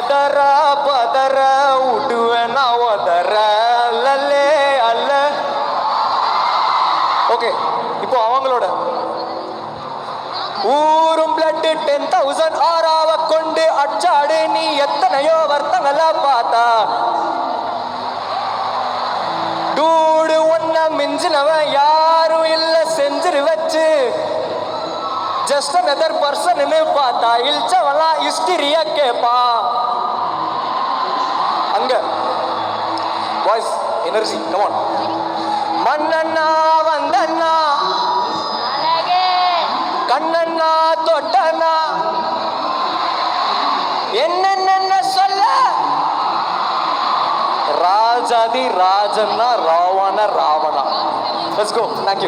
அதர பதற விடுவேன் நான் உதற அல்லலே அல்ல. ஓகே, இப்போ அவங்களோட ஊரும் பிளட் 10,000 ஆறாவ கொண்டு அச்சாடு நீ எத்தனையோ வருத்தங்கள பார்த்தா டூடு ஒன்ன மிஞ்சினவன் யாரும் இல்ல செஞ்சிரு வச்சு ஜஸ்ட் another person பார்த்தா இல்ச்சவெல்லாம் ஹிஸ்டரிய கேப்பா. அங்க வாய்ஸ் எனர்ஜி கமான். மண்ணண்ணா வந்தண்ணா கண்ணண்ணா தொட்டண்ணா என்னென்ன சொல்ல ராஜாதி ராஜண்ணா ராவண ராவணா. Let's go. Thank you.